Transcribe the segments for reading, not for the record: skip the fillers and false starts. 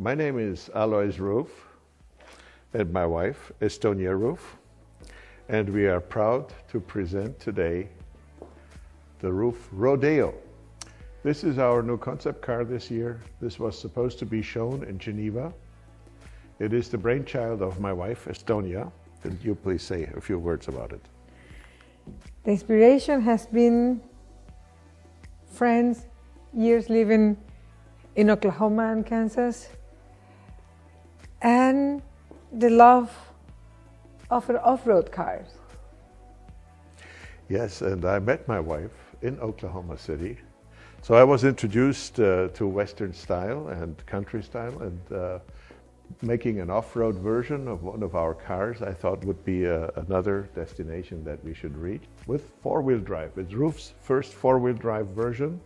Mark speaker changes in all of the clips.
Speaker 1: My name is Alois Roof and my wife, Estonia Roof, and we are proud to present today the Roof Rodeo. This is our new concept car this year. This was supposed to be shown in Geneva. It is the brainchild of my wife, Estonia. Can you please say a few words about it?
Speaker 2: The inspiration has been friends, years living in Oklahoma and Kansas, and the love of off-road cars.
Speaker 1: Yes, and I met my wife in Oklahoma City. So I was introduced to Western style and country style, and making an off-road version of one of our cars I thought would be another destination that we should reach with four-wheel drive. It's Roof's first four-wheel drive version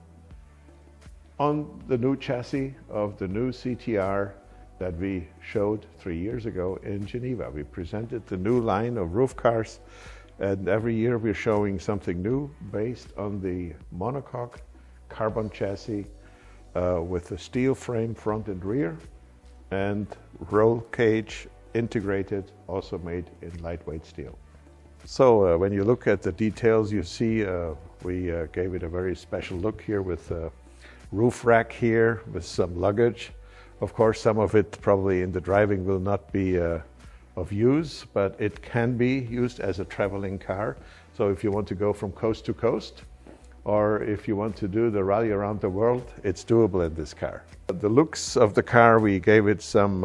Speaker 1: on the new chassis of the new CTR that we showed 3 years ago in Geneva. We presented the new line of Roof cars, and every year we're showing something new based on the monocoque carbon chassis with a steel frame front and rear, and roll cage integrated, also made in lightweight steel. So when you look at the details, you see we gave it a very special look here with a roof rack here with some luggage. Of course, some of it probably in the driving will not be of use, but it can be used as a traveling car. So if you want to go from coast to coast, or if you want to do the rally around the world, it's doable in this car. The looks of the car, we gave it some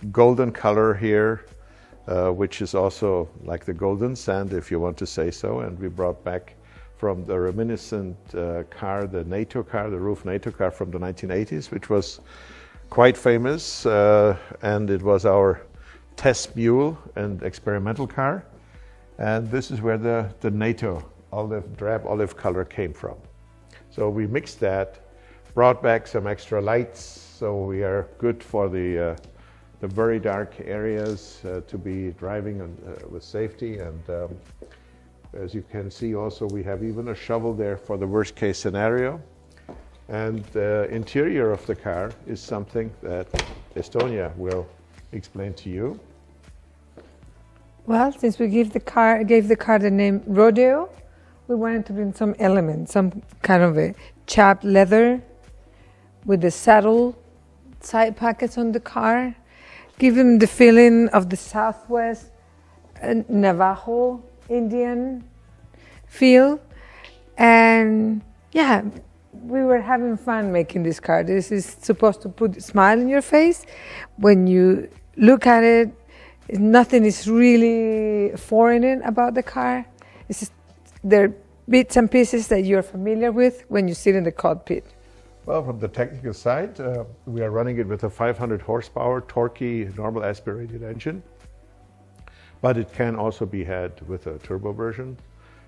Speaker 1: golden color here, which is also like the golden sand, if you want to say so. And we brought back from the reminiscent car, the NATO car, the Roof NATO car from the 1980s, which was quite famous, and it was our test mule and experimental car. And this is where the NATO drab olive color came from. So we mixed that, brought back some extra lights, so we are good for the very dark areas to be driving with safety. And as you can see also, we have even a shovel there for the worst case scenario. And the interior of the car is something that Estonia will explain to you.
Speaker 2: Well, since we gave the car the name Rodeo, we wanted to bring some elements, some kind of a chapped leather with the saddle side pockets on the car, give them the feeling of the Southwest Navajo Indian feel. And yeah, we were having fun making this car. This is supposed to put a smile in your face. When you look at it, nothing is really foreign about the car. It's just, there are bits and pieces that you're familiar with when you sit in the cockpit.
Speaker 1: Well, from the technical side, we are running it with a 500 horsepower, torquey, normal aspirated engine. But it can also be had with a turbo version,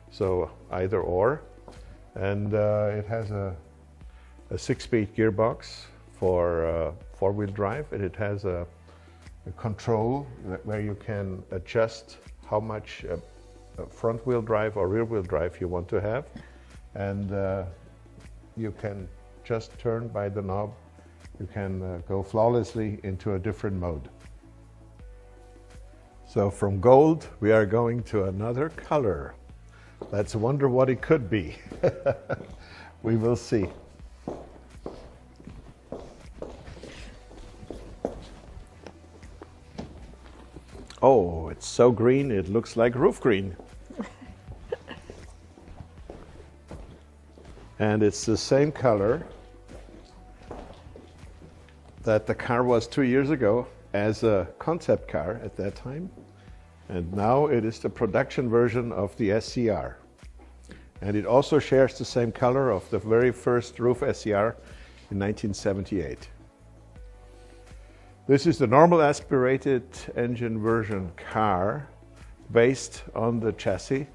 Speaker 1: so either or. And it has a 6-speed gearbox for four-wheel drive, and it has a control where you can adjust how much front-wheel drive or rear-wheel drive you want to have, and you can just turn by the knob. You can go flawlessly into a different mode. So from gold, we are going to another color. Let's wonder what it could be. We will see. Oh, it's so green, it looks like roof green. And it's the same color that the car was 2 years ago as a concept car at that time. And now it is the production version of the SCR. And it also shares the same color of the very first Roof SCR in 1978. This is the normal aspirated engine version car based on the chassis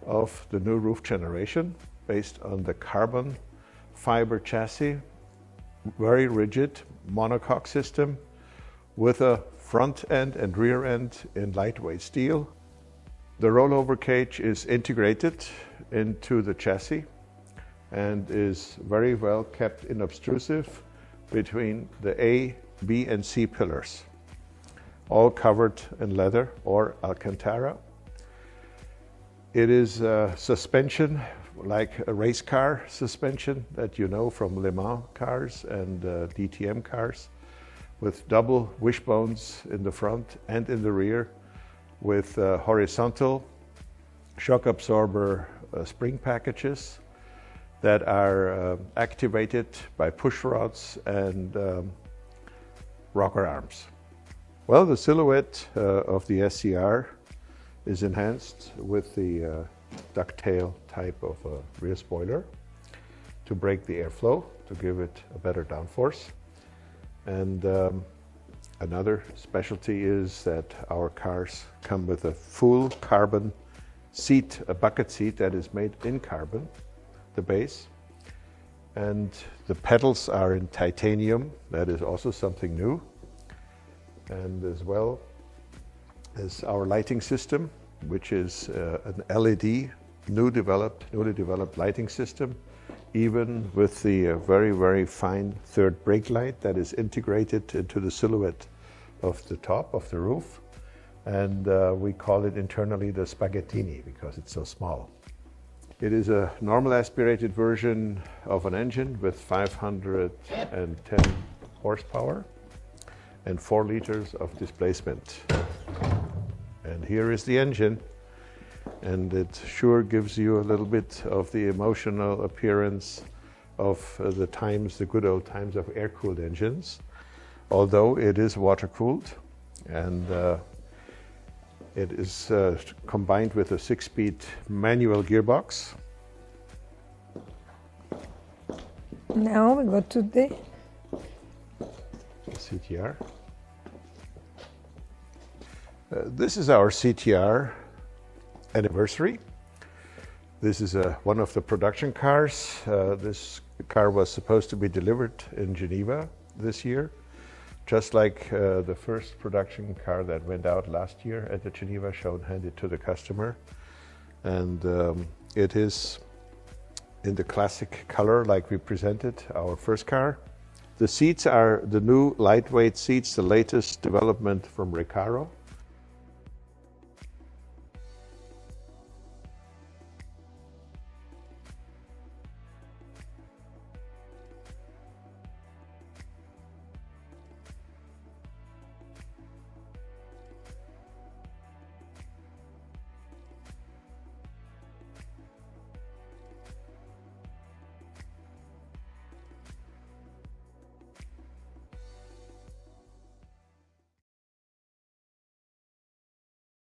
Speaker 1: of the new Roof generation, based on the carbon fiber chassis, very rigid monocoque system with a front end and rear end in lightweight steel. The rollover cage is integrated into the chassis and is very well kept inobtrusive between the A, B, and C pillars, all covered in leather or Alcantara. It is a suspension like a race car suspension that you know from Le Mans cars and DTM cars, with double wishbones in the front and in the rear, with horizontal shock absorber spring packages that are activated by push rods and rocker arms. Well, the silhouette of the SCR is enhanced with the ducktail type of rear spoiler to break the airflow, to give it a better downforce. And another specialty is that our cars come with a full carbon seat, a bucket seat that is made in carbon, the base. And the pedals are in titanium. That is also something new. And as well as our lighting system, which is an LED, newly developed lighting system, even with the very, very fine third brake light that is integrated into the silhouette of the top of the roof. And we call it internally the spaghettini because it's so small. It is a normal aspirated version of an engine with 510 horsepower and 4 liters of displacement. And here is the engine, and it sure gives you a little bit of the emotional appearance of the good old times of air-cooled engines, although it is water-cooled, and it is combined with a 6-speed manual gearbox.
Speaker 2: Now we go to the
Speaker 1: CTR. This is our CTR anniversary. This is one of the production cars. This car was supposed to be delivered in Geneva this year, just like the first production car that went out last year at the Geneva show and handed to the customer. And it is in the classic color like we presented our first car. The seats are the new lightweight seats, the latest development from Recaro.